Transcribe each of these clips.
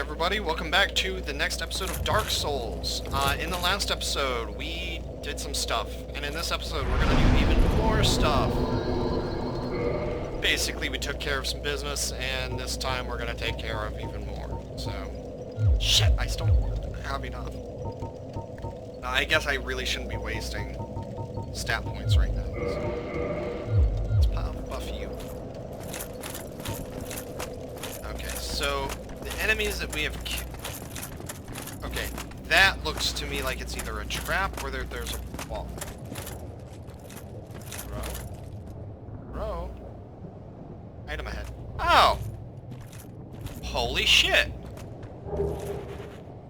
everybody, welcome back to the next episode of Dark Souls. In the last episode, we did some stuff, and in this episode, we're gonna do even more stuff. Basically, we took care of some business, and this time we're gonna take care of even more. So, shit, I still have enough. I guess I really shouldn't be wasting stat points right now. So, let's buff you. Okay, so the enemies that we have okay, that looks to me like it's either a trap or there's a wall. Row? Item ahead. Oh! Holy shit!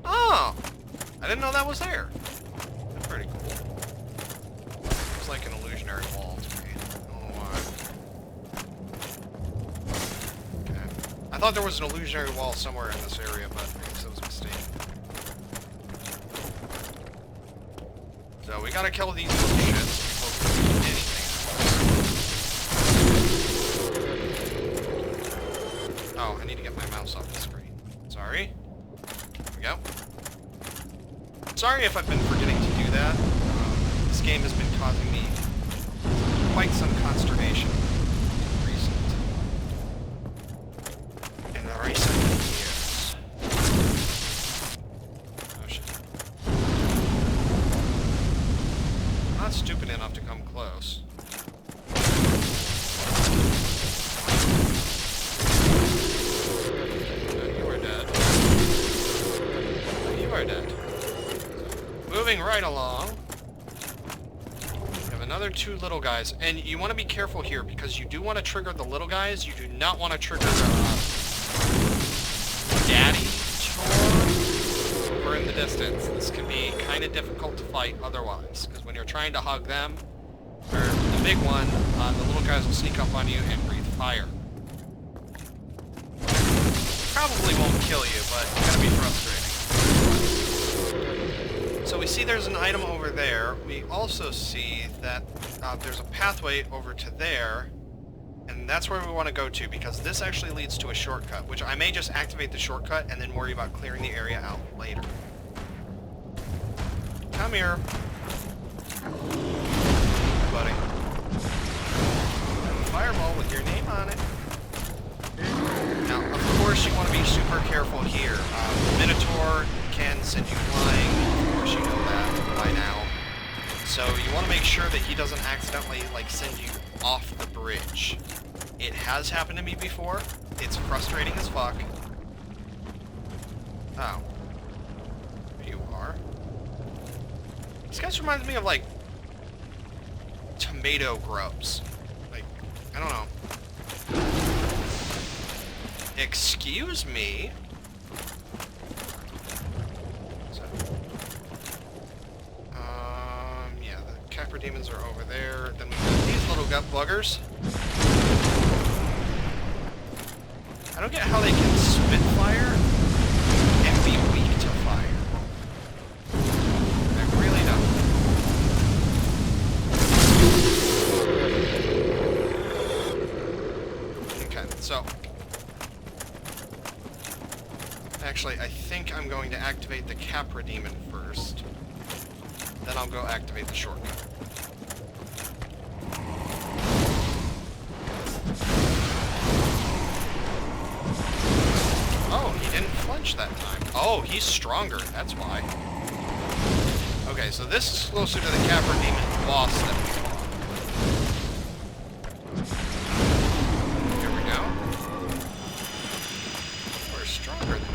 Oh! I didn't know that was there. That's pretty cool. It's like an illusionary wall to me. I don't know why. Okay. I thought there was an illusionary wall somewhere in this area, but I guess it was a mistake. So we gotta kill these little shits before we can do anything. Oh, I need to get my mouse off the screen. Sorry. There we go. Sorry if I've been forgetting to do that. This game has been causing me quite some consternation in the recent years. Oh shit. I'm not stupid enough to come close. No, you are dead. No, you are dead. Moving right along. We have another two little guys. And you want to be careful here because you do want to trigger the little guys. You do not want to trigger Daddy Chore over in the distance. This can be kind of difficult to fight otherwise. Because when you're trying to hug them, or the big one, the little guys will sneak up on you and breathe fire. Probably won't kill you, but it's going to be frustrating. So we see there's an item over there. We also see that there's a pathway over to there, and that's where we want to go to, because this actually leads to a shortcut, which I may just activate the shortcut and then worry about clearing the area out later. Come here. Hi, buddy. Fireball with your name on it. Now, of course, you want to be super careful here. The Minotaur can send you flying. Of course, you know that by now. So you want to make sure that he doesn't accidentally, like, send you off the bridge. It has happened to me before. It's frustrating as fuck. Oh. There you are. This guy reminds me of, like, tomato grubs. Like, I don't know. Excuse me? So, yeah, the Capra demons are over there. Then we got these little gut buggers. I don't get how they can spit fire and be weak to fire. I really don't. Okay, so actually, I think I'm going to activate the Capra demon first. Then I'll go activate the shortcut. Oh, he didn't flinch that time. Oh, he's stronger. That's why. Okay, so this is closer to the Capra demon boss that we fought. Here we go. We're stronger than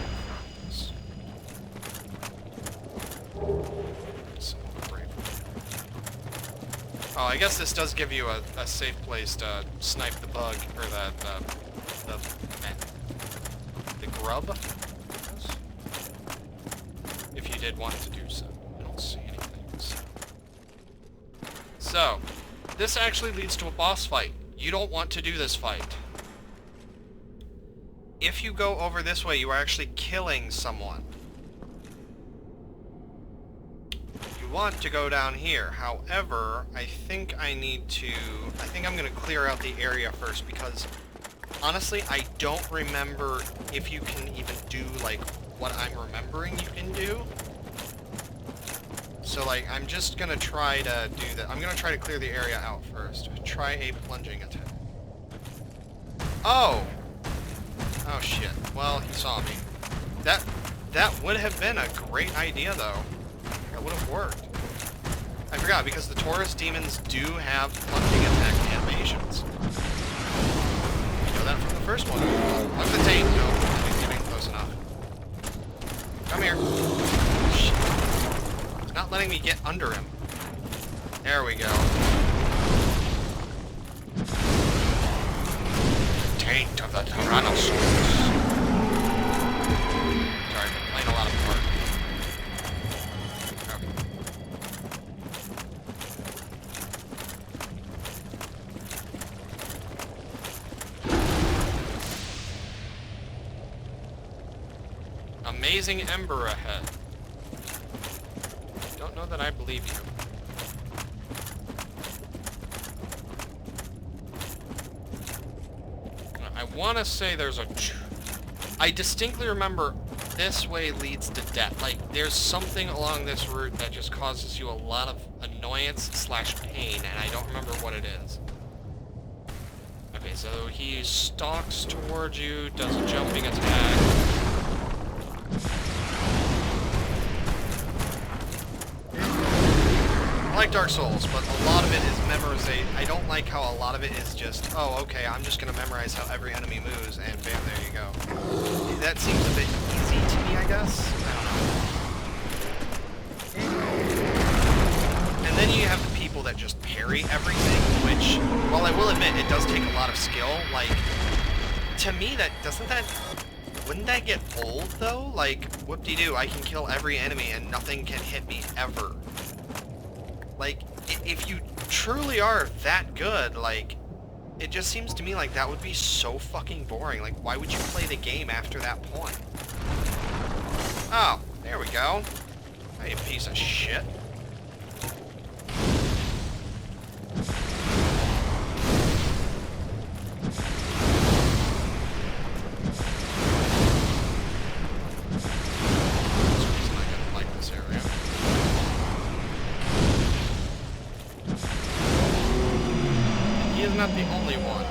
oh, I guess this does give you a safe place to snipe the bug, or the grub, if you did want to do so. I don't see anything. So, this actually leads to a boss fight. You don't want to do this fight. If you go over this way, you are actually killing someone. Want to go down here. However, I think I'm going to clear out the area first, because honestly, I don't remember if you can even do, like, what I'm remembering you can do. So, like, I'm just gonna try to do that. I'm gonna try to clear the area out first. Try a plunging attack. Oh! Oh, shit. Well, he saw me. That would have been a great idea, though. That would have worked. I forgot, because the Taurus demons do have plunging attack animations. You know that from the first one. Look the tank. No, he's getting close enough. Come here. Shit. He's not letting me get under him. There we go. Taint of the Tyrannosaurus. Sorry, I've been playing a lot of parts. Amazing Ember ahead. Don't know that I believe you. I want to say there's a... I distinctly remember this way leads to death. Like, there's something along this route that just causes you a lot of annoyance / pain, and I don't remember what it is. Okay, so he stalks towards you, does a jumping attack. I like Dark Souls, but a lot of it is memorization. I don't like how a lot of it is just, oh, okay, I'm just gonna memorize how every enemy moves, and bam, there you go. That seems a bit easy to me, I guess. I don't know. And then you have the people that just parry everything, which, while I will admit, it does take a lot of skill. Like, to me, wouldn't that get old, though? Like, whoop-de-doo, I can kill every enemy and nothing can hit me ever. Like, if you truly are that good, like, it just seems to me like that would be so fucking boring. Like, why would you play the game after that point? Oh, there we go. Hey, you piece of shit. Not the only one.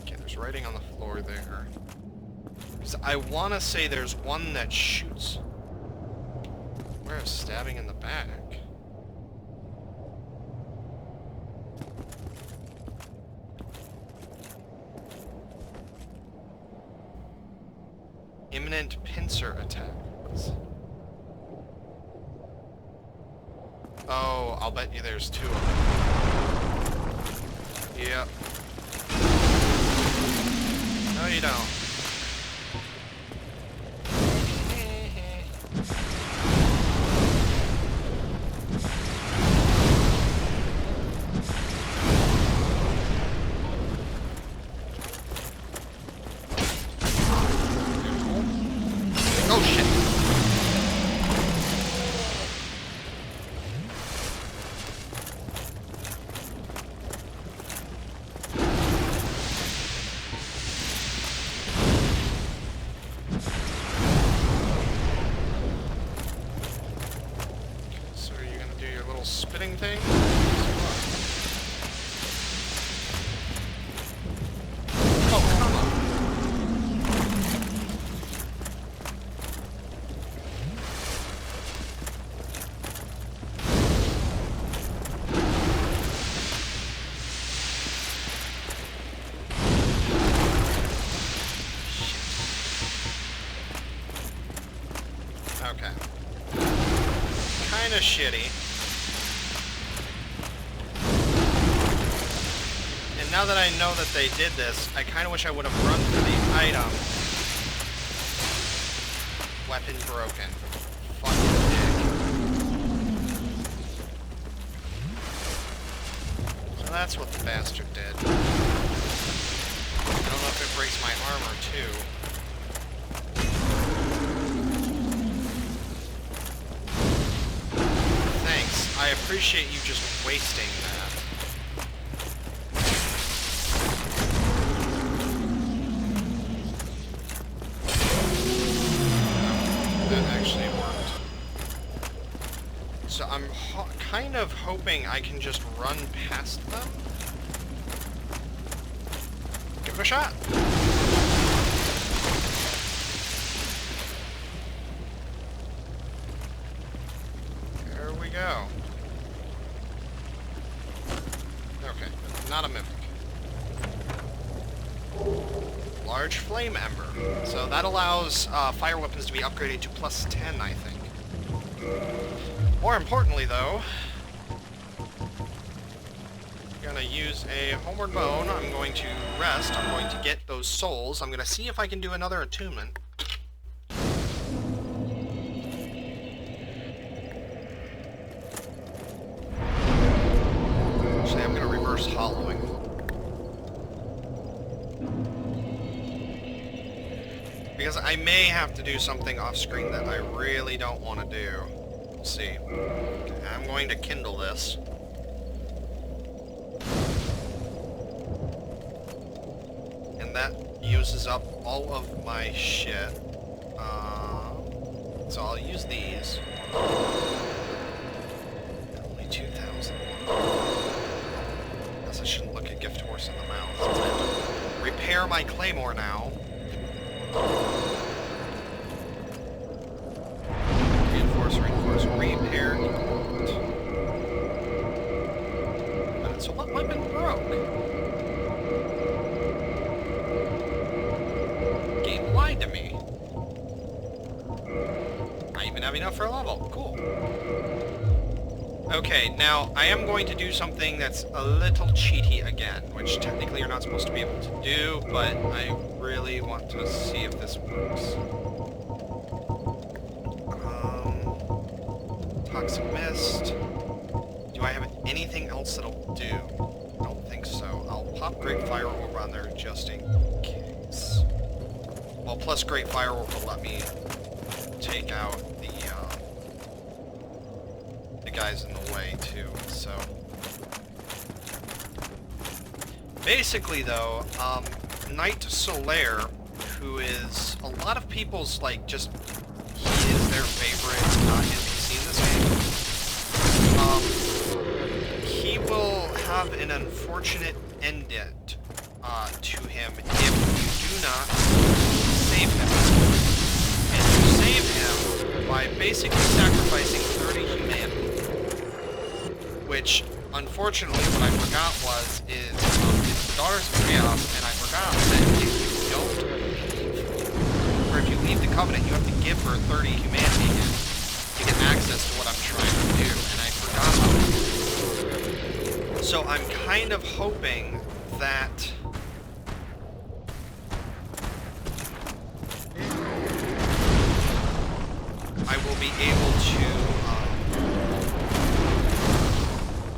Okay, there's writing on the floor there. So I want to say there's one that shoots. Where is stabbing in the back? Imminent pincer attack. Oh, I'll bet you there's two of them. Yep. No, you don't. Oh, shit. Spitting thing? Oh, come on. Shit. Okay. Kinda shitty. Now that I know that they did this, I kind of wish I would have run for the item. Weapon broken. Fucking dick. So that's what the bastard did. I don't know if it breaks my armor, too. appreciate you just wasting that. That actually worked. So I'm kind of hoping I can just run past them. Give it a shot. There we go. Okay, not a mimic. Large flame ember. So that allows fire weapons to be upgraded to plus 10, I think. More importantly, though, I'm gonna use a homeward bone. I'm going to rest. I'm going to get those souls. I'm gonna see if I can do another attunement. Actually, I'm gonna reverse hollowing. Because I may have to do something off screen that I really don't want to do. We'll see. Okay, I'm going to kindle this. And that uses up all of my shit. So I'll use these. Only 2,000. Guess I shouldn't look a gift horse in the mouth. Since I have to repair my claymore now. Reinforce, repair, equipment. So what weapon broke? Game lied to me. I even have enough for a level. Cool. Okay, now I am going to do something that's a little cheaty again, which technically you're not supposed to be able to do, but I really want to see if this works. Toxic Mist. Do I have anything else that'll do? I don't think so. I'll pop Great Fire Orb on there just in case. Well, plus Great Fire Orb will let me take out the guys in the way too, so. Basically though, Knight Solaire, who is a lot of people's, like, just, he is their favorite NPC in this game. He will have an unfortunate end to him if you do not save him. And you save him by basically sacrificing 30 humanity. Which, unfortunately, what I forgot is it's the Daughters of Chaos, and I forgot that if you don't leave, or if you leave the Covenant, you have to give her 30 humanity again to get access to what I'm trying to do, and I forgot about it. So I'm kind of hoping that I will be able to,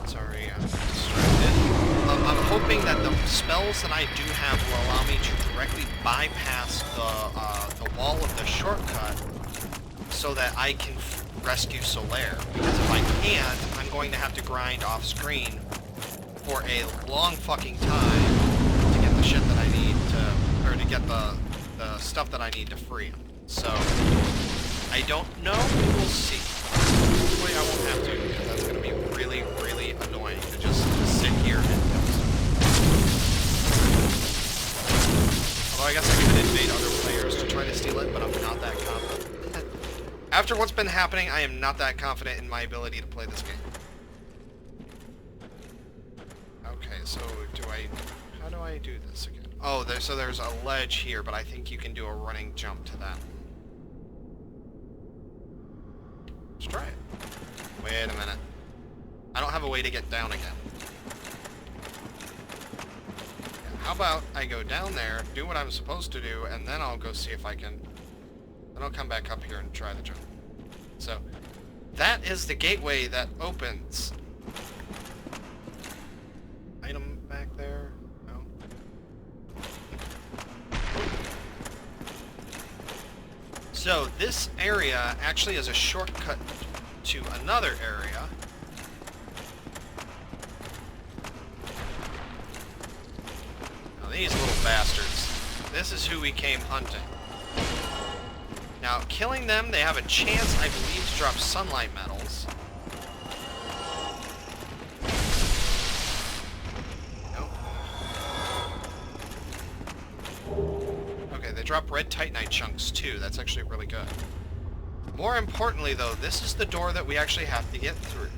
sorry, I'm distracted. I'm hoping that the spells that I do have will allow me to directly bypass the wall of the shortcut so that I can rescue Solaire. Because if I can't, I'm going to have to grind off screen for a long fucking time to get the shit that I need to, or to get the stuff that I need to free him. So, I don't know, we'll see. Hopefully I won't have to, because that's going to be really, really annoying to just sit here and do this. Although I guess I could invade other players to try to steal it, but I'm not that confident. After what's been happening, I am not that confident in my ability to play this game. Okay, so how do I do this again? Oh, so there's a ledge here, but I think you can do a running jump to that. Let's try it. Wait a minute. I don't have a way to get down again. How about I go down there, do what I'm supposed to do, and then I'll go see if I can... Then I'll come back up here and try the jump. So, that is the gateway that opens. Item back there? No. So, this area actually is a shortcut to another area. these little bastards. This is who we came hunting. Now, killing them, they have a chance, I believe, to drop sunlight metals. Nope. Okay, they drop red titanite chunks, too. That's actually really good. More importantly, though, this is the door that we actually have to get through.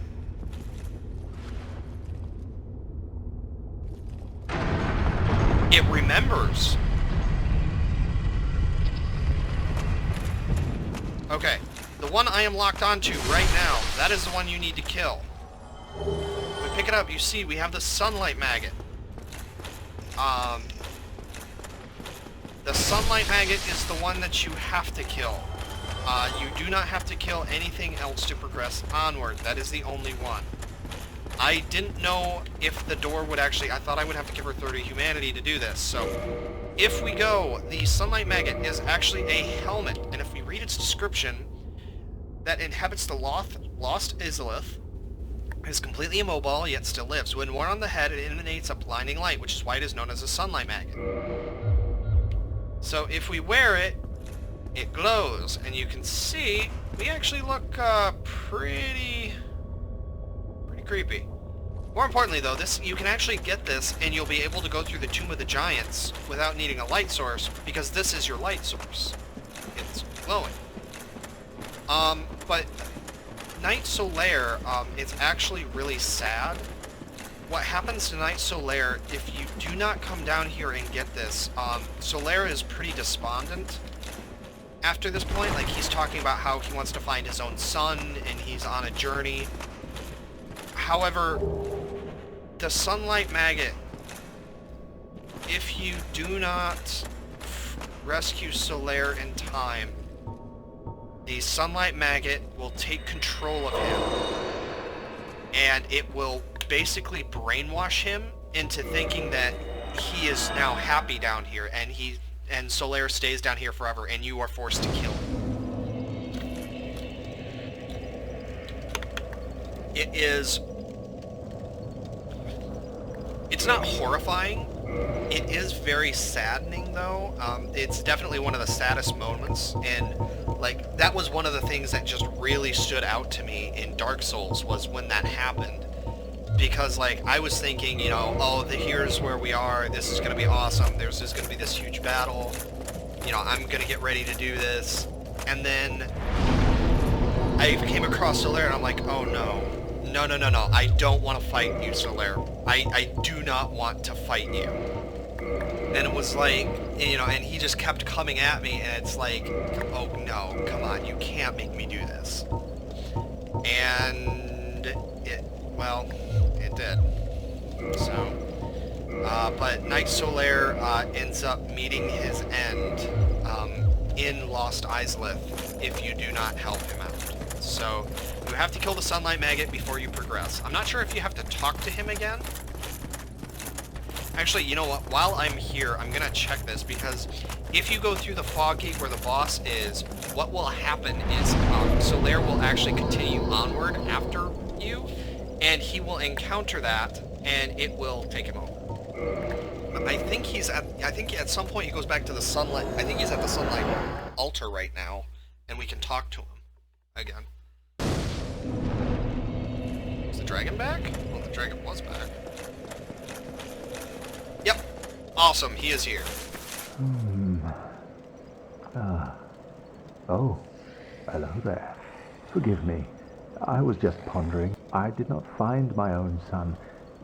It remembers. Okay, the one I am locked onto right now, that is the one you need to kill. We pick it up, you see, we have the sunlight maggot. The sunlight maggot is the one that you have to kill. You do not have to kill anything else to progress onward. That is the only one. I didn't know if the door would actually... I thought I would have to give her 30 humanity to do this, so... If we go, the sunlight maggot is actually a helmet, and if we read its description, that inhabits the lost Izalith, is completely immobile, yet still lives. When worn on the head, it emanates a blinding light, which is why it is known as a sunlight maggot. So if we wear it, it glows, and you can see, we actually look pretty creepy. More importantly, though, you can actually get this, and you'll be able to go through the Tomb of the Giants without needing a light source, because this is your light source. It's glowing. But Night Solaire, it's actually really sad. What happens to Night Solaire, if you do not come down here and get this, Solaire is pretty despondent after this point. Like, he's talking about how he wants to find his own son, and he's on a journey. However, the sunlight maggot, if you do not rescue Solaire in time, the sunlight maggot will take control of him, and it will basically brainwash him into thinking that he is now happy down here, and Solaire stays down here forever, and you are forced to kill him. It's not horrifying. It is very saddening, though. It's definitely one of the saddest moments, and like that was one of the things that just really stood out to me in Dark Souls was when that happened, because like I was thinking, you know, oh, here's where we are. This is gonna be awesome. There's just gonna be this huge battle. You know, I'm gonna get ready to do this, and then I came across Solaire, and I'm like, oh no. No, I don't want to fight you, Solaire. I do not want to fight you. And it was like, you know, and he just kept coming at me, and it's like, oh no, come on, you can't make me do this. And it did. So, but Night Solaire ends up meeting his end in Lost Izalith if you do not help him out. So, you have to kill the sunlight maggot before you progress. I'm not sure if you have to talk to him again. Actually, you know what? While I'm here, I'm gonna check this, because if you go through the fog gate where the boss is, what will happen is Solaire will actually continue onward after you, and he will encounter that, and it will take him over. I think at some point he goes back to the sunlight. I think he's at the sunlight altar right now, and we can talk to him again. Is the dragon back? Well, the dragon was back. Yep. Awesome, he is here. Oh, hello there. Forgive me. I was just pondering. I did not find my own son,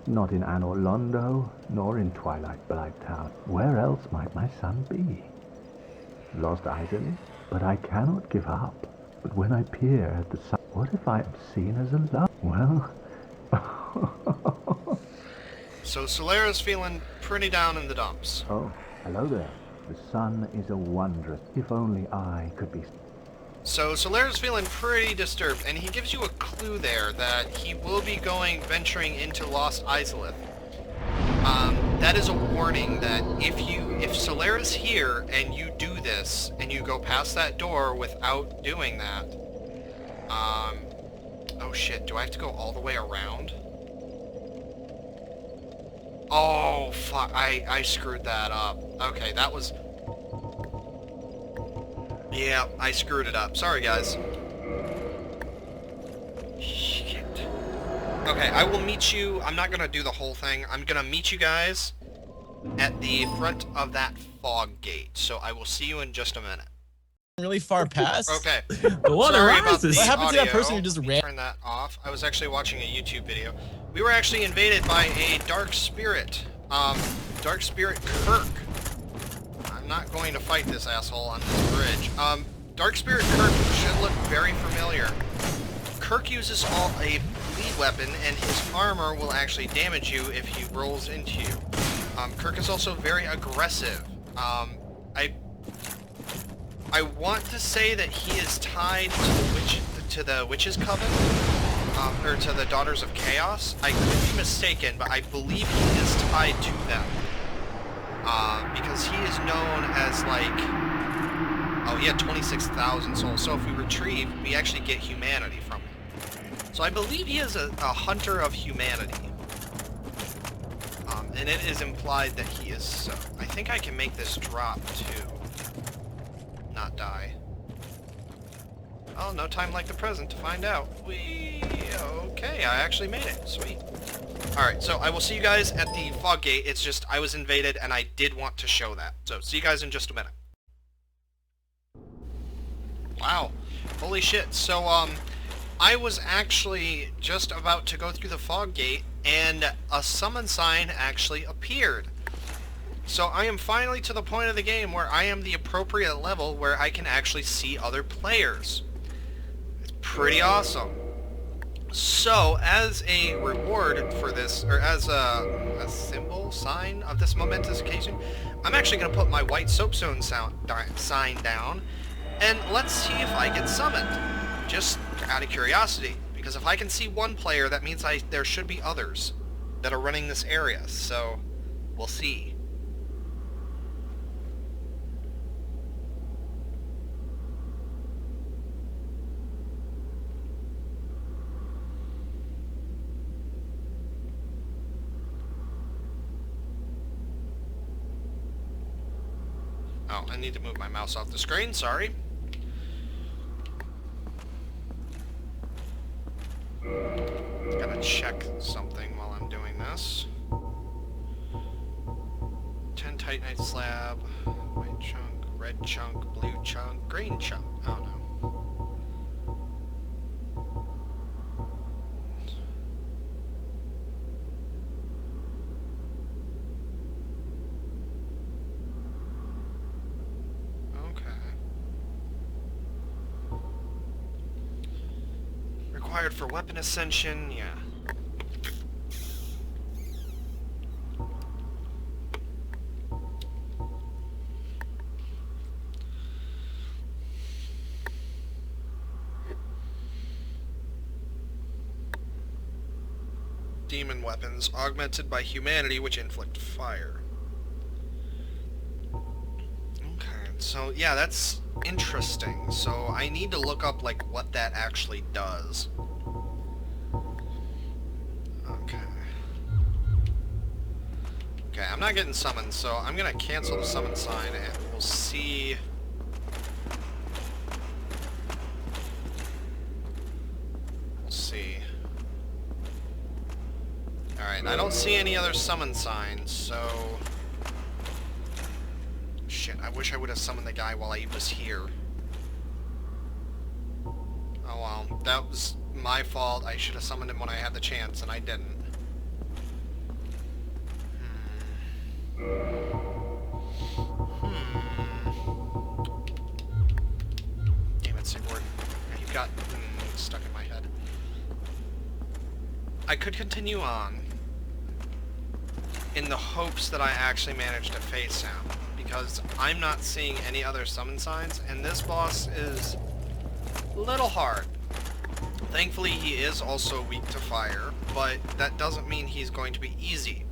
not in Anor Londo, nor in Twilight Blighttown. Where else might my son be? Lost Izalith? But I cannot give up. But when I peer at the sun, what if I am seen as a love? Well... So Solaire is feeling pretty down in the dumps. Oh, hello there. The sun is a wondrous... If only I could be... So Solaire is feeling pretty disturbed, and he gives you a clue there that he will be venturing into Lost Izalith. That is a warning that if Solaire is here and you do this, and you go past that door without doing that, oh shit, do I have to go all the way around? Oh, fuck. I screwed that up. Okay, that was... Yeah, I screwed it up. Sorry, guys. Shit. Okay, I will meet you... I'm not gonna do the whole thing. I'm gonna meet you guys at the front of that fog gate. So I will see you in just a minute. Really far past. Okay. The water Sorry about rises. the What happened to that audio. person who just Let me ran? turn that off. I was actually watching a YouTube video. We were actually invaded by a dark spirit. Dark spirit Kirk. I'm not going to fight this asshole on this bridge. Dark spirit Kirk should look very familiar. Kirk uses a bleed weapon, and his armor will actually damage you if he rolls into you. Kirk is also very aggressive. I want to say that he is tied to the Witch's Coven, or to the Daughters of Chaos. I could be mistaken, but I believe he is tied to them. Because he is known as, like... Oh, he had 26,000 souls, so if we retrieve, we actually get humanity from him. So I believe he is a hunter of humanity. And it is implied that he is so. I think I can make this drop, too. Not die. Oh, no time like the present to find out. Okay, I actually made it. Sweet. Alright, so I will see you guys at the fog gate. It's just, I was invaded, and I did want to show that. So, see you guys in just a minute. Wow. Holy shit. So, I was actually just about to go through the fog gate, and a summon sign actually appeared. So I am finally to the point of the game where I am the appropriate level where I can actually see other players. It's pretty awesome. So, as a reward for this, or as a symbol, sign of this momentous occasion, I'm actually going to put my white soapstone sign down, and let's see if I get summoned. Just out of curiosity, because if I can see one player, that means there should be others that are running this area, so we'll see. Oh, I need to move my mouse off the screen, sorry. Gotta check something while I'm doing this. 10 Titanite slab, white chunk, red chunk, blue chunk, green chunk. Oh no. Required for weapon ascension, yeah. Demon weapons, augmented by humanity, which inflict fire. Okay, so yeah, that's interesting. So I need to look up, like, what that actually does. Okay, I'm not getting summoned, so I'm gonna cancel the summon sign, and we'll see... We'll see. Alright, I don't see any other summon signs, so... Shit, I wish I would have summoned the guy while I was here. Oh well, that was my fault. I should have summoned him when I had the chance, and I didn't. Damn it, Sigward. You've got stuck in my head. I could continue on in the hopes that I actually manage to face him, because I'm not seeing any other summon signs, and this boss is a little hard. Thankfully, he is also weak to fire, but that doesn't mean he's going to be easy.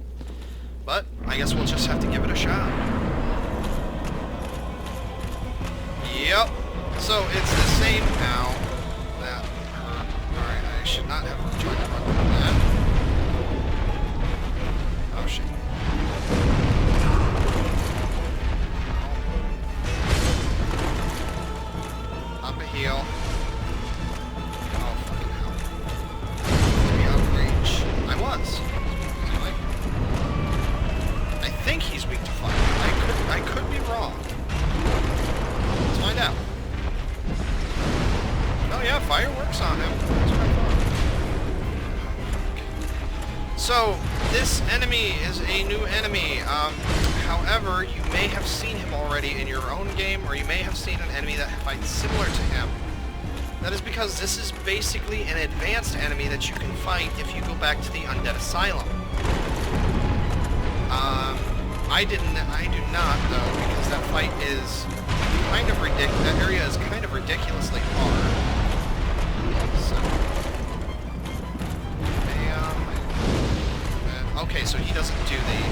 But I guess we'll just have to give it a shot. Yep. So it's the same now. That alright, I should not have joined up on that. Oh shit. So, this enemy is a new enemy. However, you may have seen him already in your own game, or you may have seen an enemy that fights similar to him. That is because this is basically an advanced enemy that you can fight if you go back to the Undead Asylum. I do not, though, because that fight is kind of ridiculous. That area is kind of ridiculously hard. So, okay, so he doesn't do the...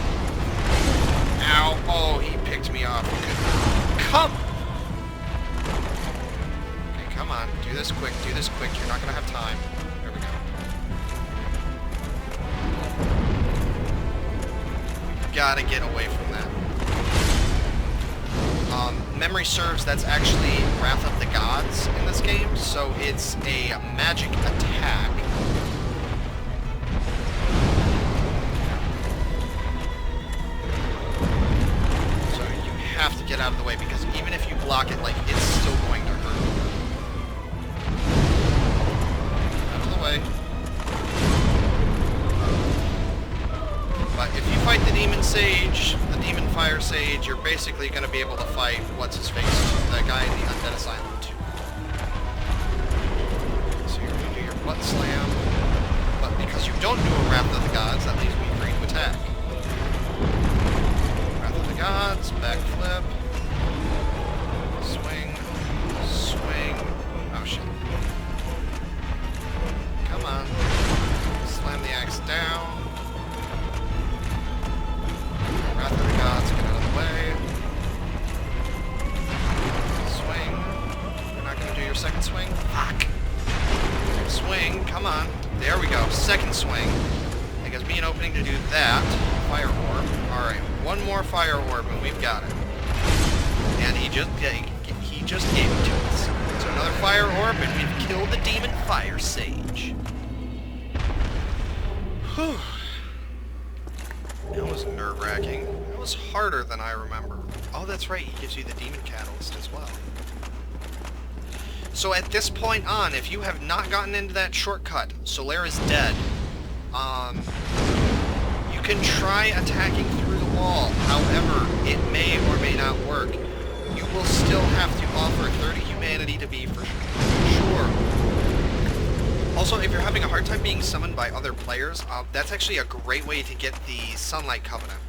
Ow! Oh, he picked me off. Come! Okay, come on. Do this quick. Do this quick. You're not gonna have time. There we go. We've gotta get away from that. Memory serves, that's actually Wrath of the Gods in this game, so it's a magic attack. So you have to get out of the way, because even if you block it, like, it's still going to hurt. Out of the way. But if you fight the Demon Sage, the Demon Fire Sage, you're basically going to be able to fight what's-his-face, the guy in the Undead Asylum, too. So you're going to do your butt slam, but because you don't do a Wrath of the Gods, that leaves me free to attack. Wrath of the Gods, backflip, swing, swing, oh shit. Come on, slam the axe down. Wrath of the Gods, get out of the way. Swing. You're not going to do your second swing? Fuck! Swing, come on. There we go. Second swing. That gives me an opening to do that. Fire orb. Alright, one more fire orb and we've got it. And he just gave it to us. So another fire orb and we've killed the Demon Fire Sage. Whew. That was nerve-wracking. It was harder than I remember. Oh, that's right, he gives you the Demon Catalyst as well. So at this point on, if you have not gotten into that shortcut, Solaire is dead, you can try attacking through the wall. However, it may or may not work. You will still have to offer 30 humanity to be for sure. Also, if you're having a hard time being summoned by other players, that's actually a great way to get the Sunlight Covenant,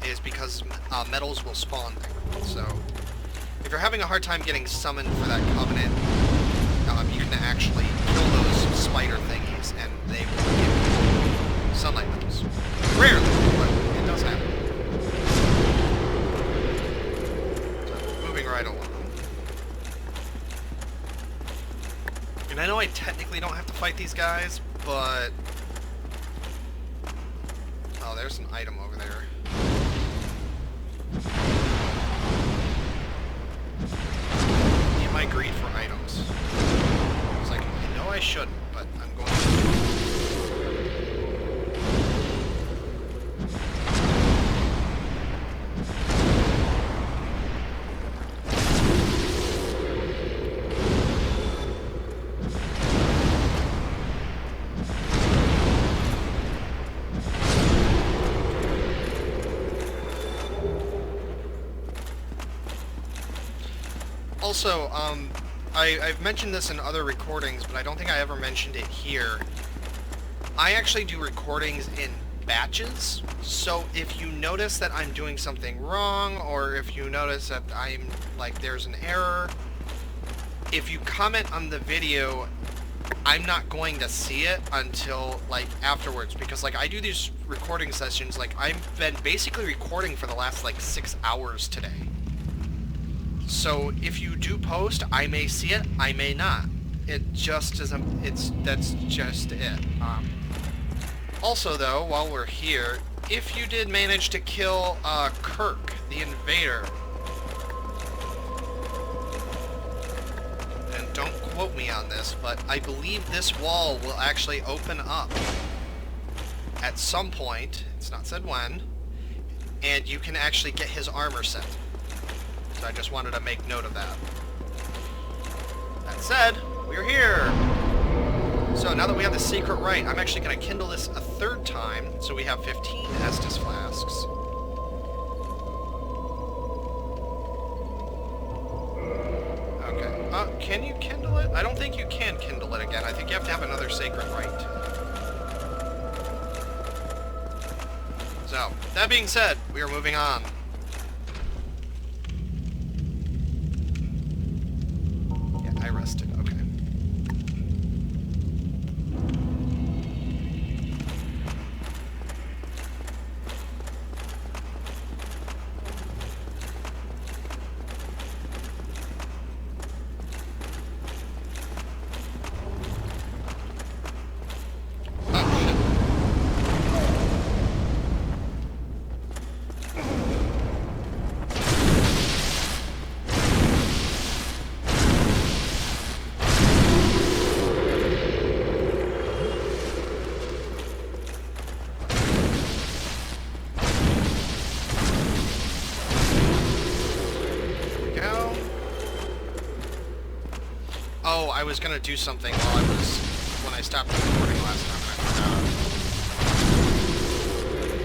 is because metals will spawn there. So, if you're having a hard time getting summoned for that Covenant, you can actually kill those spider thingies, and they will give you Sunlight metals. Rarely, but it does happen. So, moving right along. And I know I technically don't have to fight these guys, but... Oh, there's an item over there. Need my greed for items. I was like, I know I shouldn't, but I'm going to. Also, I've mentioned this in other recordings, but I don't think I ever mentioned it here. I actually do recordings in batches, so if you notice that I'm doing something wrong, or if you notice that I'm, like, there's an error, if you comment on the video, I'm not going to see it until, like, afterwards, because, like, I do these recording sessions, like, I've been basically recording for the last, like, 6 hours today. So if you do post, I may see it, I may not. It just isn't, that's just it. Also though, while we're here, if you did manage to kill Kirk, the invader, and don't quote me on this, but I believe this wall will actually open up at some point, it's not said when, and you can actually get his armor set. So I just wanted to make note of that. That said, we're here! So now that we have the secret right, I'm actually going to kindle this a third time, so we have 15 Estus flasks. Okay. Can you kindle it? I don't think you can kindle it again. I think you have to have another sacred rite. So, that being said, we are moving on. Yeah, I rested. Okay. Oh, I was gonna do something when I stopped recording last time and I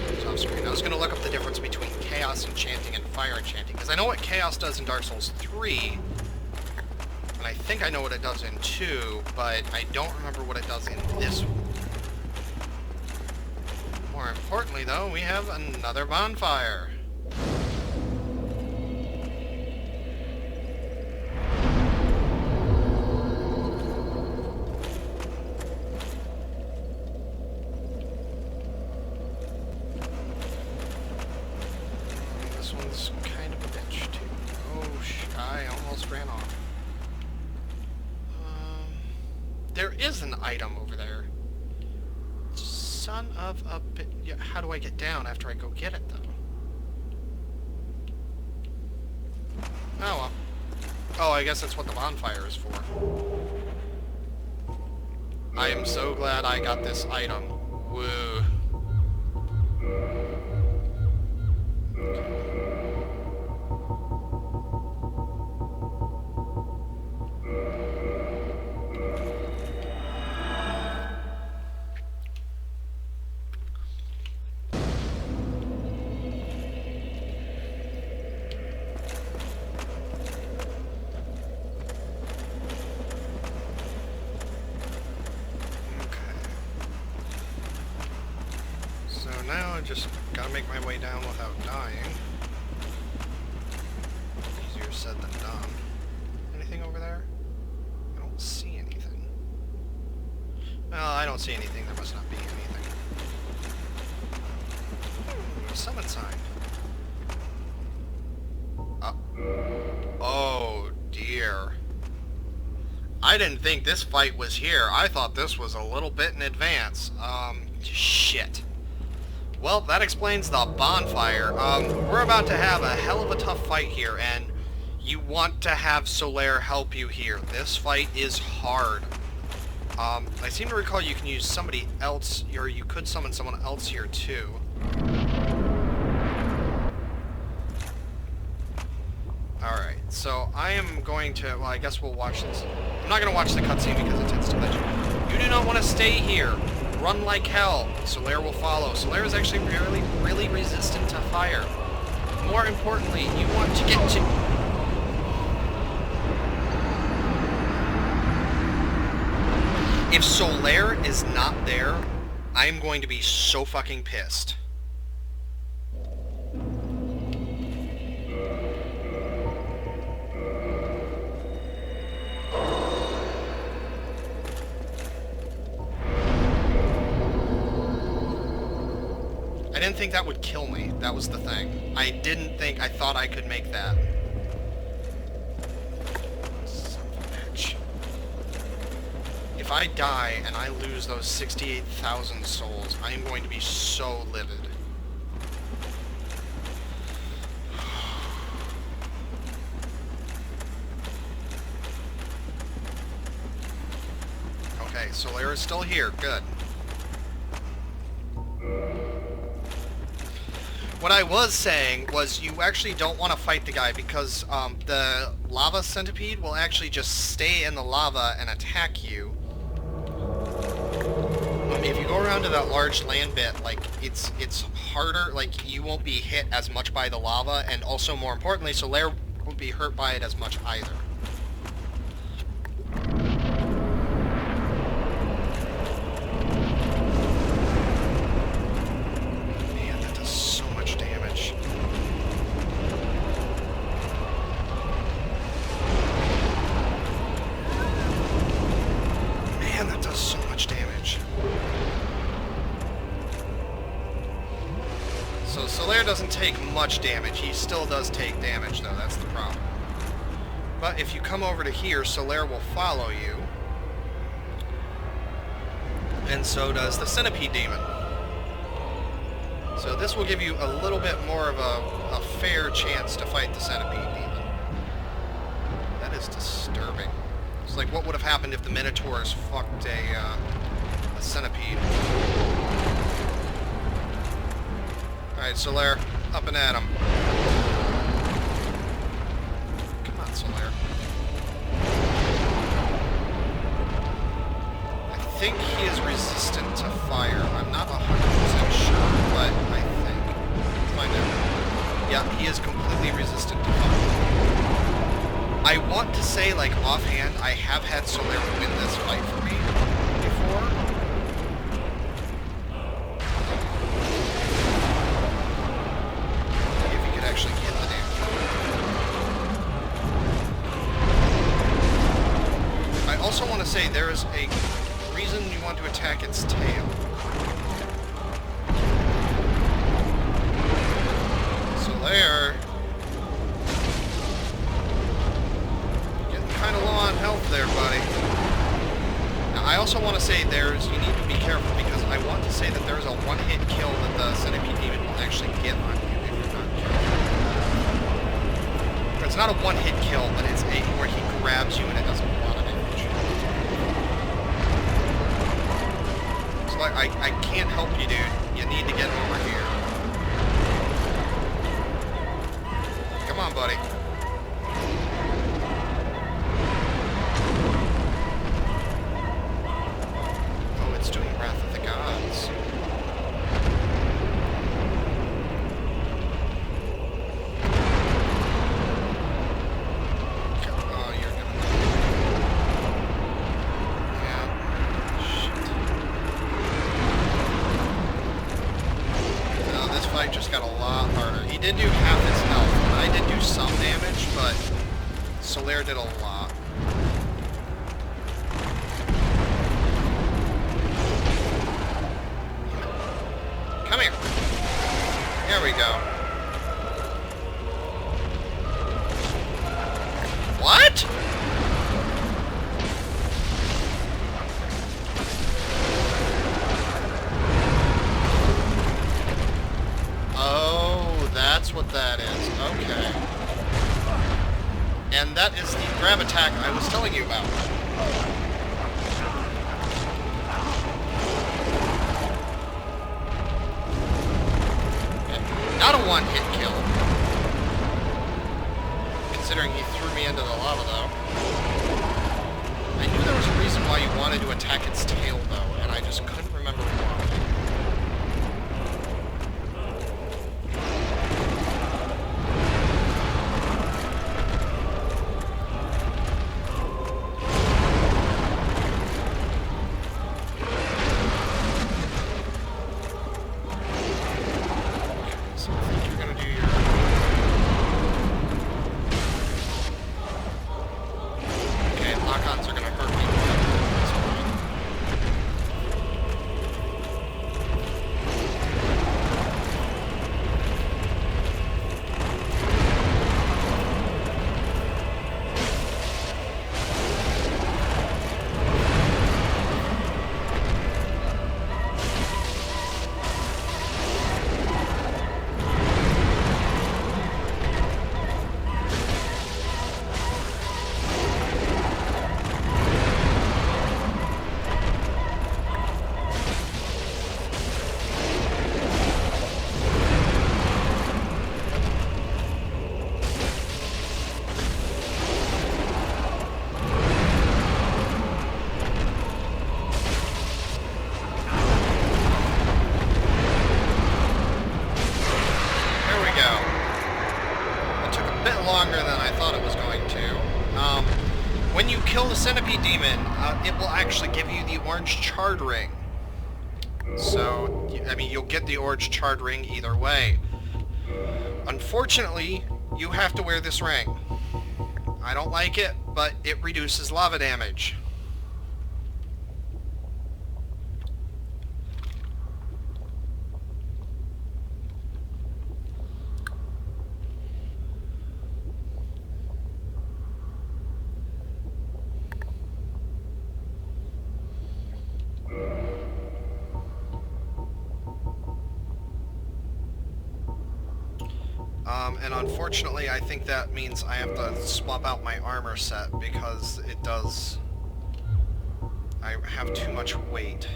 forgot. It's off screen. I was gonna look up the difference between Chaos Enchanting and Fire Enchanting, because I know what Chaos does in Dark Souls 3, and I think I know what it does in 2, but I don't remember what it does in this one. More importantly, though, we have another bonfire. Ran off. There is an item over there. Son of a bit. Yeah, how do I get down after I go get it, though? Oh, well. Oh, I guess that's what the bonfire is for. I am so glad I got this item. Woo. Now I just gotta make my way down without dying. Easier said than done. Anything over there? I don't see anything. Well, I don't see anything. There must not be anything. Ooh, a summon sign. Oh, dear. I didn't think this fight was here. I thought this was a little bit in advance. Shit. Well, that explains the bonfire. We're about to have a hell of a tough fight here, and you want to have Solaire help you here. This fight is hard. I seem to recall you can use somebody else, or you could summon someone else here, too. Alright, so I am going to, well, I guess we'll watch this. I'm not going to watch the cutscene because it tends to let you do not want to stay here. Run like hell. Solaire will follow. Solaire is actually really resistant to fire. More importantly, you want to get to... If Solaire is not there, I am going to be so fucking pissed. I didn't think that would kill me. That was the thing. I thought I could make that. Son of a bitch. If I die and I lose those 68,000 souls, I am going to be so livid. Okay, Solaire is still here. Good. What I was saying was you actually don't want to fight the guy because the lava centipede will actually just stay in the lava and attack you. if you go around to that large land bit, like, it's harder, like, you won't be hit as much by the lava, and also, more importantly, Solaire won't be hurt by it as much either. Man, that does so much damage. Man, that does so much damage. So Solaire doesn't take much damage. He still does take damage, though. That's the problem. But if you come over to here, Solaire will follow you. And so does the Centipede Demon. So this will give you a little bit more of a fair chance to fight the Centipede Demon. That is disturbing. It's like what would have happened if the Minotaurs fucked a Centipede. Alright, Solaire, up and at him. Come on, Solaire. I think he is resistant to fire. I'm not 100% sure, but I think. Let's find out. Yeah, he is completely resistant to fire. I want to say, like, offhand, I have had Solaire win this fight for me before. Actually get the damage. I also want to say there is a reason you want to attack its tail. Solaire, getting kind of low on health there, buddy. Now I also want to say you need to be careful because I want to say that there's a one-hit kill that the Centipede Demon will actually get on you. It's not a one-hit kill, but it's a where he grabs you and it does a lot of damage. So I can't help you, dude. You need to get over here. Come on, buddy. Oh, it's doing Wrath of the Gods. Just got a lot harder. He did do half his health, and I did do some damage, but Solaire did a lot. Come here. Here we go. What? That's what that is. Okay. And that is the grab attack I was telling you about. Okay. Not a one-hit kill. Considering he threw me into the lava, though. I knew there was a reason why you wanted to attack its tail, though, and I just couldn't remember why. When you kill the Centipede Demon, it will actually give you the orange charred ring. So, I mean, you'll get the orange charred ring either way. Unfortunately, you have to wear this ring. I don't like it, but it reduces lava damage. And unfortunately, I think that means I have to swap out my armor set because it does... I have too much weight.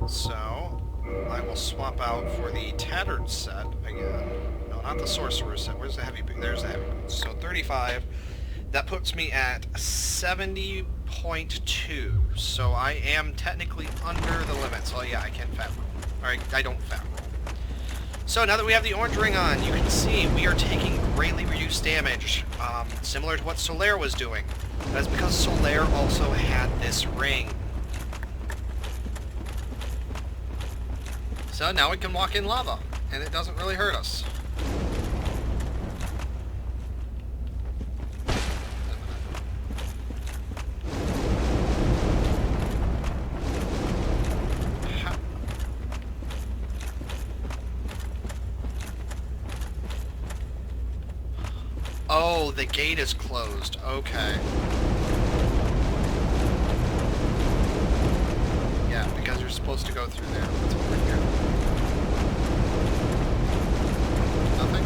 So, I will swap out for the tattered set again. No, not the sorcerer set. Where's the heavy boot? There's the heavy boot. So 35. That puts me at 70.2. So I am technically under the limit. So yeah, I can fat roll. Alright, I don't fat roll. So now that we have the orange ring on, you can see we are taking greatly reduced damage, similar to what Solaire was doing. That's because Solaire also had this ring. So now we can walk in lava, and it doesn't really hurt us. Oh, the gate is closed. Okay. Yeah, because you're supposed to go through there. What's over here? Nothing?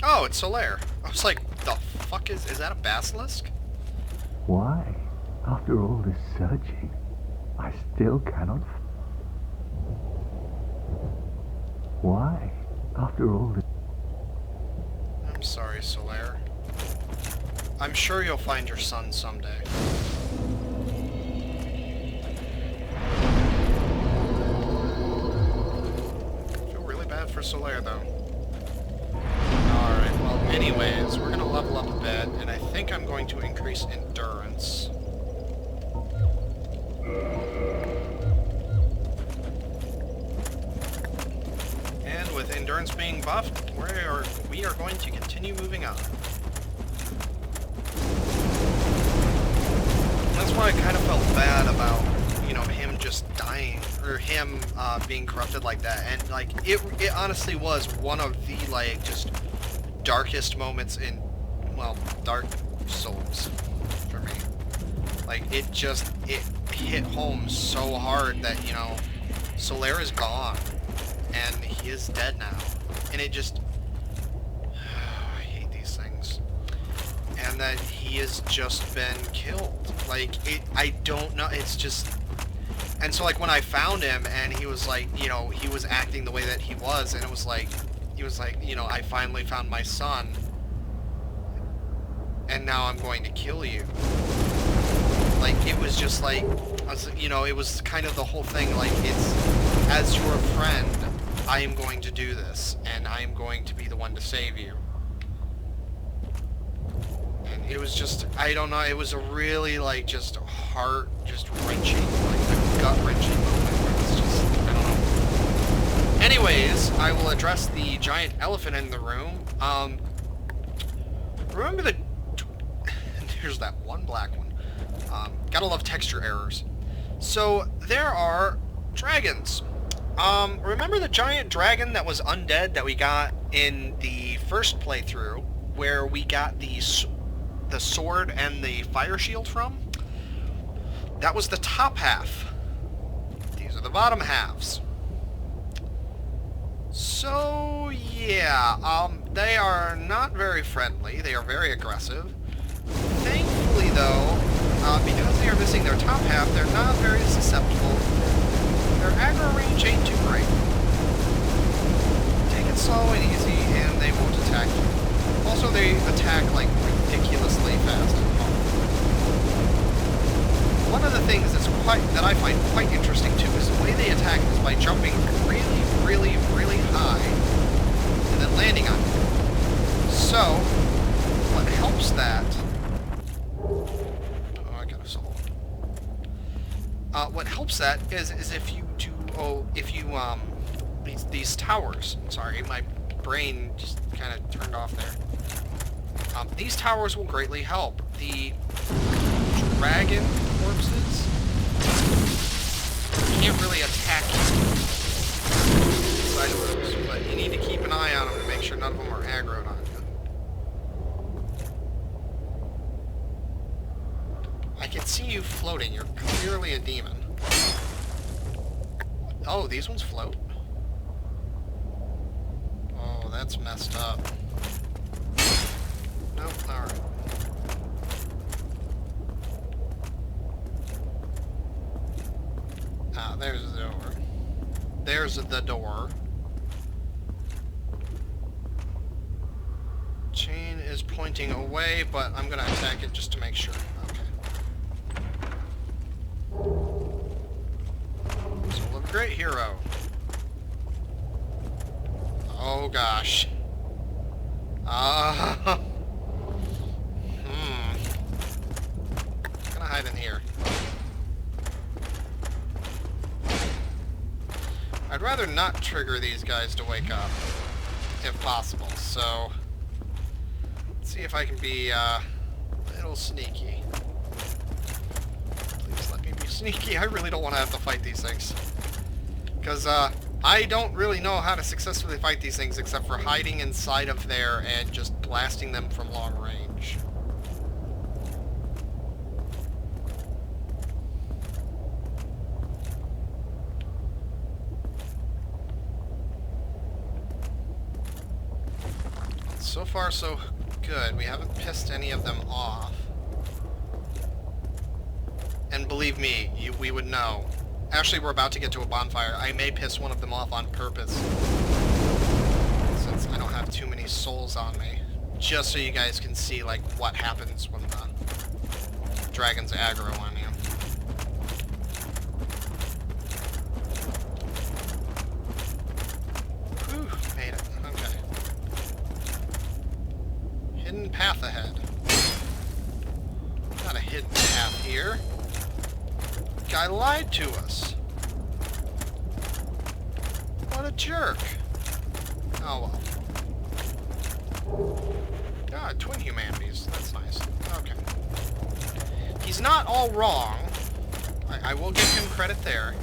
Oh, it's Solaire. I was like, the fuck is that a basilisk? Why, after all this searching, I still cannot... Why, after all this... I'm sorry, Solaire. I'm sure you'll find your son someday. I feel really bad for Solaire, though. Alright, well, anyways, we're gonna level up a bit, and I think I'm going to increase endurance. And with endurance being buffed, we are going to continue moving on. That's why I kind of felt bad about, you know, him just dying, or him being corrupted like that, and like, it honestly was one of the, like, just darkest moments in, well, Dark Souls for me. Like, it hit home so hard that, you know, Solaire is gone, and he is dead now, and it just, I hate these things, and that he has just been killed. Like, I don't know, it's just, and so, like, when I found him, and he was like, you know, he was acting the way that he was, and it was like, he was like, you know, I finally found my son, and now I'm going to kill you. Like, it was just like, you know, it was kind of the whole thing, like, it's, as your friend, I am going to do this, and I am going to be the one to save you. And it was just, I don't know, it was a really, like, just wrenching, like, a gut-wrenching moment where it's just, I don't know. Anyways, I will address the giant elephant in the room. Remember the... Here's that one black one. Gotta love texture errors. So, there are dragons. Remember the giant dragon that was undead that we got in the first playthrough, where we got the sword and the fire shield from? That was the top half. These are the bottom halves. So, yeah, they are not very friendly. They are very aggressive. Thankfully, though, because they are missing their top half, they're not very susceptible. Their aggro range ain't too great. Take it slow and easy, and they won't attack you. Also, they attack like ridiculously fast. One of the things that I find quite interesting too is the way they attack is by jumping really, really, really high and then landing on you. So, what helps that? Oh, I got a soul. What helps that is if you do these towers. Sorry, my brain just kind of turned off there. These towers will greatly help. The dragon corpses can't really attack you inside of those, but you need to keep an eye on them to make sure none of them are aggroed on you. I can see you floating. You're clearly a demon. Oh, these ones float? Oh, that's messed up. Nope, alright. Ah, there's the door. There's the door. Chain is pointing away, but I'm gonna attack it just to make sure. Okay. Soul of a Great Hero. Oh gosh. I'm gonna hide in here. I'd rather not trigger these guys to wake up, if possible, so let's see if I can be a little sneaky. Please let me be sneaky. I really don't want to have to fight these things. Because I don't really know how to successfully fight these things except for hiding inside of there and just blasting them from long range. So far, so good. We haven't pissed any of them off. And believe me, we would know. Actually, we're about to get to a bonfire. I may piss one of them off on purpose. Since I don't have too many souls on me. Just so you guys can see, like, what happens when the dragons aggro on you. Whew, made it. Okay. Hidden path ahead. Not a hidden path here. Guy lied to us. What a jerk. Oh well. God, twin humanities. That's nice. Okay. He's not all wrong. I will give him credit there.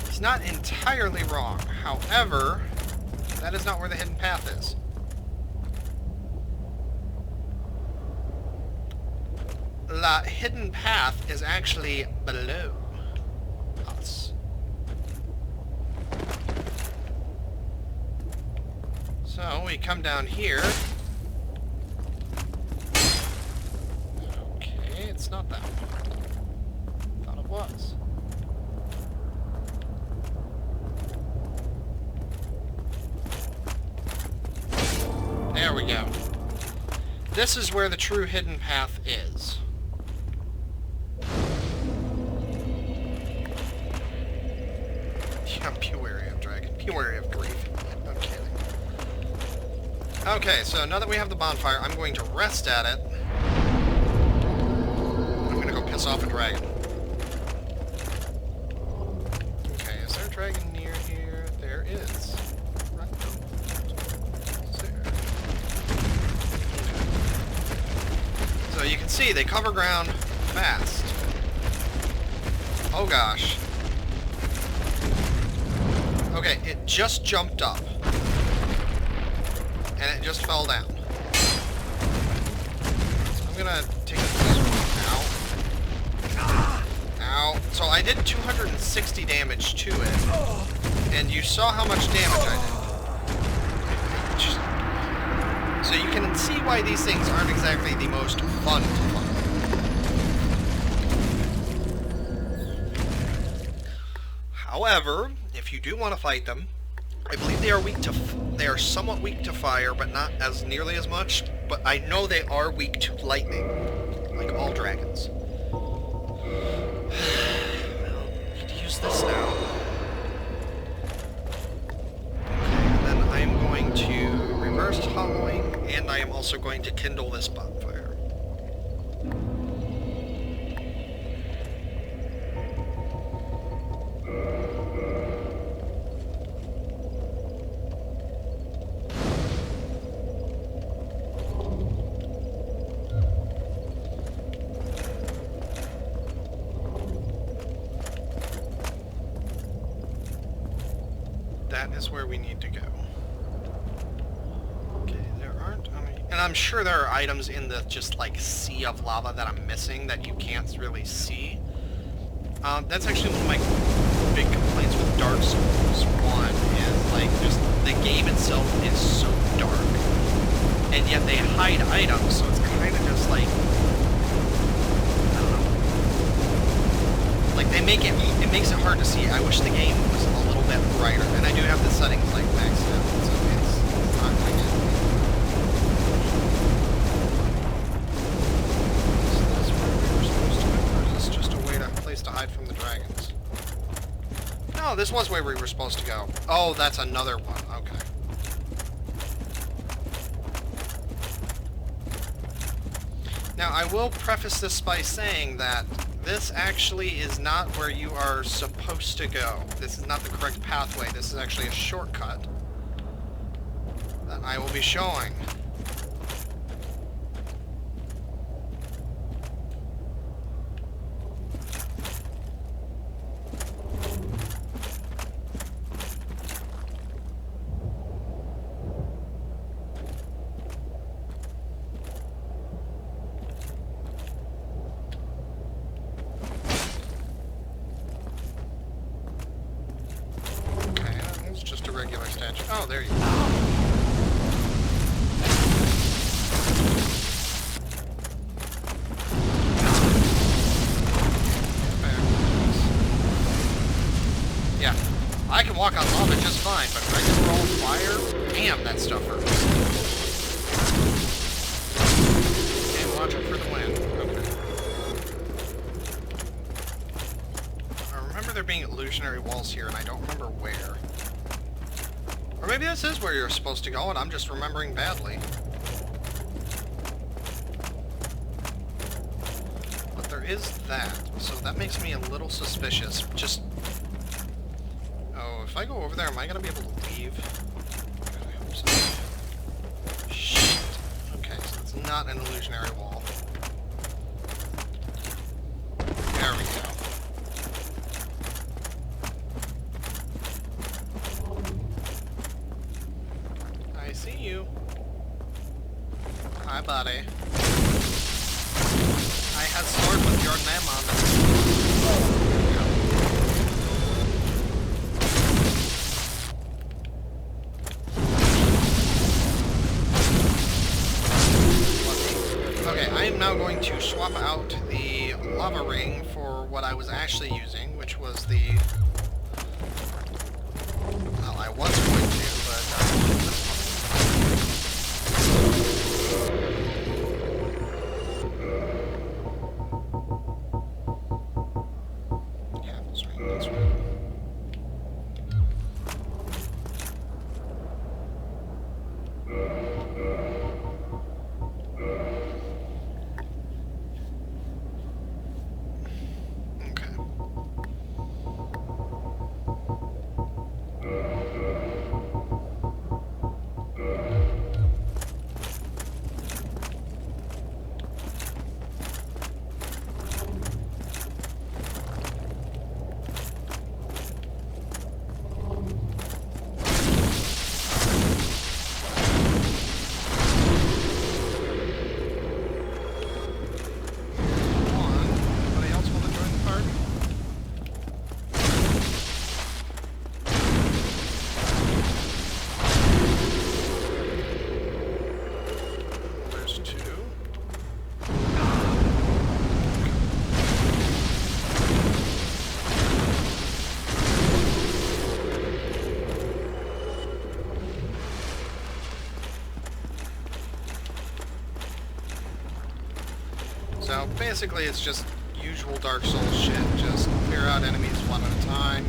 He's not entirely wrong. However, that is not where the hidden path is. The hidden path is actually below us. So we come down here. Okay, it's not that one. Thought it was. There we go. This is where the true hidden path is. Be wary of dragon. Be wary of grief. I'm kidding. Okay, so now that we have the bonfire, I'm going to rest at it. I'm going to go piss off a dragon. Okay, is there a dragon near here? There is. Right there. So you can see they cover ground fast. Oh gosh. Okay, it just jumped up. And it just fell down. So I'm gonna take this one out. Ow. So I did 260 damage to it. And you saw how much damage I did. So you can see why these things aren't exactly the most fun to fight. However, if you do want to fight them, I believe they are weak to... They are somewhat weak to fire, but not as nearly as much. But I know they are weak to lightning, like all dragons. Well, I need to use this now. Okay, and then I am going to reverse hollowing, and I am also going to kindle this bonfire. That is where we need to go. Okay, there aren't any... And I'm sure there are items in the just, like, sea of lava that I'm missing that you can't really see. That's actually one of my big complaints with Dark Souls 1 is, like, just the game itself is so dark. And yet they hide items, so it's kind of just like... I don't know. Like, they make it makes it hard to see. I wish the game was a little bit brighter. And I do have the settings, like, maxed out, so it's not going to get... Is this where we were supposed to go, or is this just a place to hide from the dragons? No, this was where we were supposed to go. Oh, that's another one. Okay. Now, I will preface this by saying that this actually is not where you are supposed to go. This is not the correct pathway. This is actually a shortcut that I will be showing. Regular statue. Oh, there you go. Yeah, I can walk on lava just fine, but if I can roll fire, damn, that stuff hurts. And watch it for the wind. Okay. I remember there being illusionary walls here, and I don't remember where. Or maybe this is where you're supposed to go, and I'm just remembering badly. But there is that, so that makes me a little suspicious. Just... Oh, if I go over there, am I going to be able to leave? God, I hope so. Shit. Okay, so it's not an illusionary wall. There we go. See you. Hi, buddy. I had sword with your name on it. Okay, I am now going to swap out the lava ring for what I was actually using, which was the... Well, I was going to, but... Yeah, that's right, that's right. Okay. So basically it's just usual Dark Souls shit. Just clear out enemies one at a time.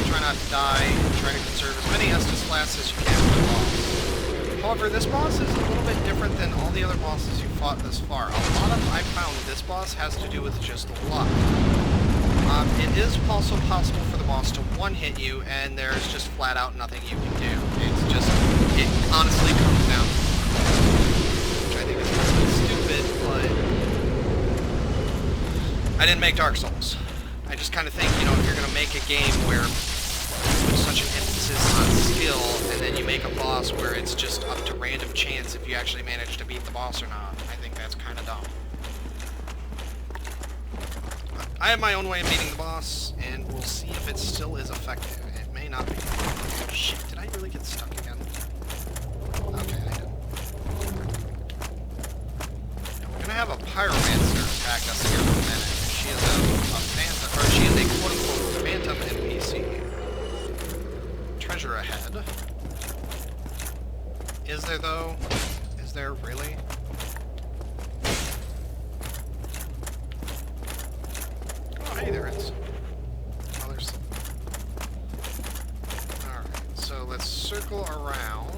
Try not to die. Try to conserve as many Estus Flasks as you can for the boss. However, this boss is a little bit different than all the other bosses you fought this far. A lot of I found this boss has to do with just luck. It is also possible for the boss to one-hit you, and there's just flat out nothing you can do. It's just, it honestly comes down to which I think is kind of stupid, but I didn't make Dark Souls. I just kind of think, you know, if you're going to make a game where there's such an emphasis on skill, and then you make a boss where it's just up to random chance if you actually manage to beat the boss or not, I think that's kind of dumb. I have my own way of beating the boss, and we'll see if it still is effective. It may not be. Shit, did I really get stuck again? Okay, I did. Now, we're gonna have a pyromancer attack us here in a minute. She is a phantom, or she is a quote-unquote phantom NPC. Treasure ahead. Is there, though? Is there really? Hey, there is. Oh, there's... Alright, so let's circle around.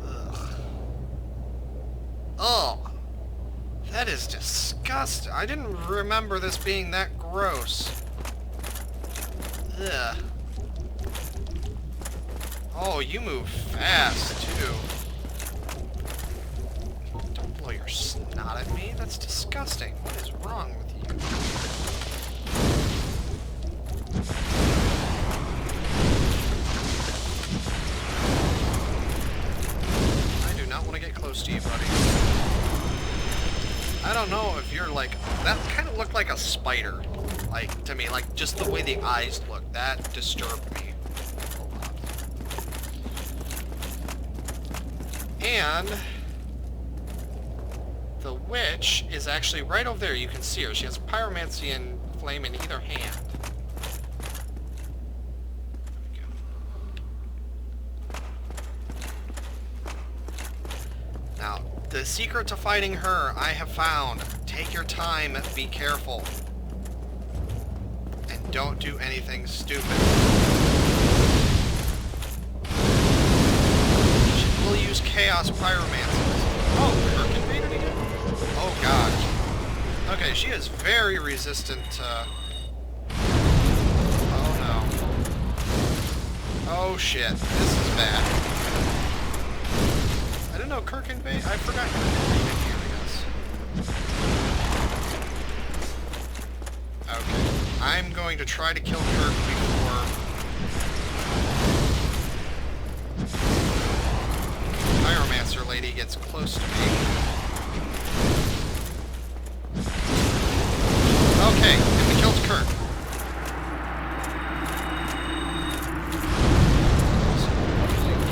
Ugh. Oh! That is disgusting. I didn't remember this being that gross. Ugh. Oh, you move fast, too. Blow your snot at me? That's disgusting. What is wrong with you? I do not want to get close to you, buddy. I don't know if you're like... That kind of looked like a spider. Like, to me. Like, just the way the eyes look. That disturbed me a lot. And... the witch is actually right over there. You can see her. She has pyromancy and flame in either hand. Now, the secret to fighting her, I have found. Take your time, be careful. And don't do anything stupid. She will use Chaos Pyromancy. Oh, Kirk invaded again? Oh god. Okay, she is very resistant to... Oh no. Oh shit, this is bad. I didn't know Kirk invaded. I forgot Kirk invaded here, I guess. Okay. I'm going to try to kill Kirk before... Pyromancer lady gets close to me. Okay, and we killed Kirk.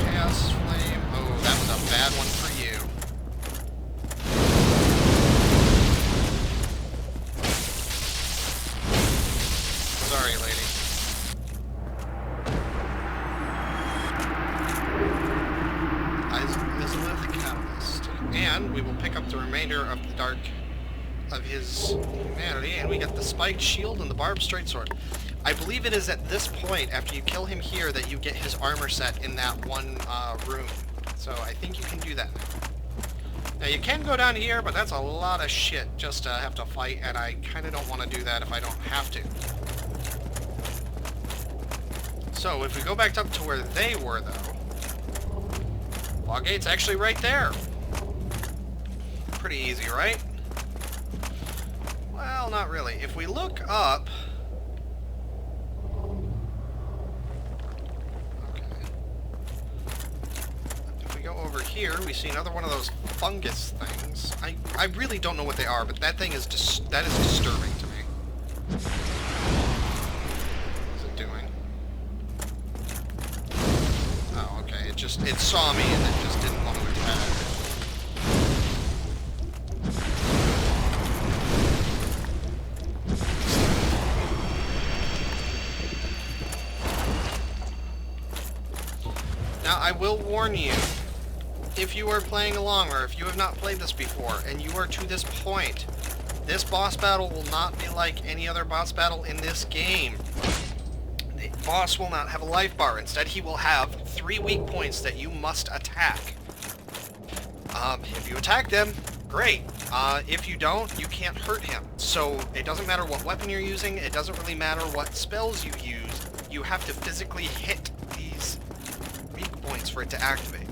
Chaos Flame. Oh, that was a bad one for you. Sorry, lady. Izalith Catalyst. And we will pick up the remainder of the dark of his humanity, and we get the spiked shield and the barbed straight sword. I believe it is at this point, after you kill him here, that you get his armor set in that one room. So I think you can do that now. Now you can go down here, but that's a lot of shit just to have to fight, and I kind of don't want to do that if I don't have to. So if we go back up to where they were, though, log gate's actually right there. Pretty easy, right? Well, not really. If we look up... Okay. If we go over here, we see another one of those fungus things. I really don't know what they are, but that thing is that is disturbing to me. What's it doing? Oh, okay. It saw me and then just didn't want to attack. Now, I will warn you, if you are playing along, or if you have not played this before, and you are to this point, this boss battle will not be like any other boss battle in this game. The boss will not have a life bar. Instead, he will have 3 weak points that you must attack. If you attack them, great. If you don't, you can't hurt him. So it doesn't matter what weapon you're using, it doesn't really matter what spells you use, you have to physically hit these weak points for it to activate.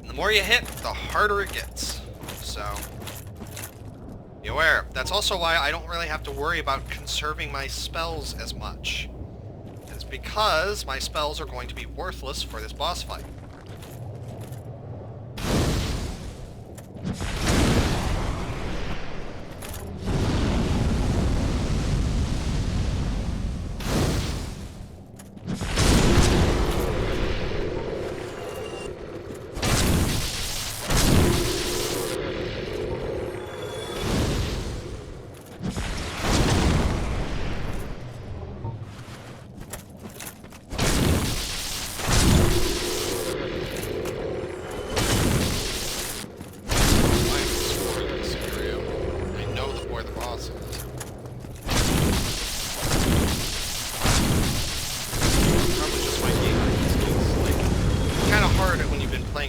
And the more you hit, the harder it gets. So, be aware. That's also why I don't really have to worry about conserving my spells as much. It's because my spells are going to be worthless for this boss fight.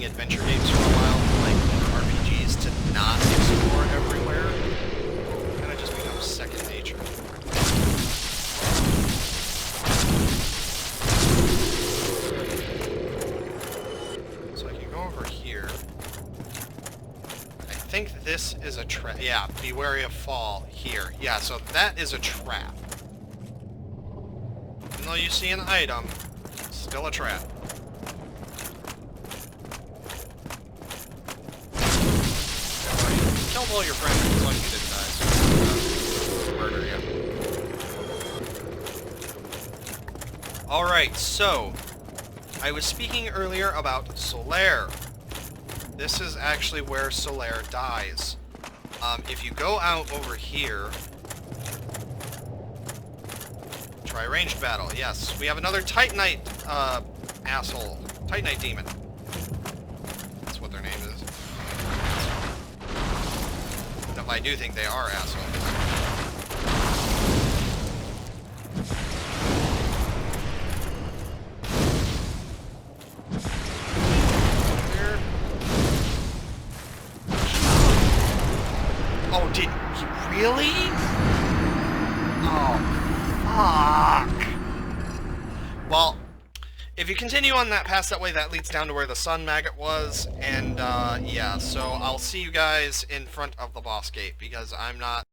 Adventure games for a while, like RPGs, to not explore everywhere. Kind of just becomes second nature. So I can go over here. I think this is a trap. Yeah, be wary of fall here. Yeah, so that is a trap. Even though you see an item, still a trap. Killed all your friends as long as you didn't die. Murder you. Alright, so I was speaking earlier about Solaire. This is actually where Solaire dies. If you go out over here, try ranged battle. Yes, we have another Titanite asshole. Titanite demon. That's what their name is. I do think they are assholes. Here. Oh, did he really? Oh, fuck. Well, if you continue on that path that way, that leads down to where the sun maggot was, and yeah, so I'll see you guys in front of the boss gate, because I'm not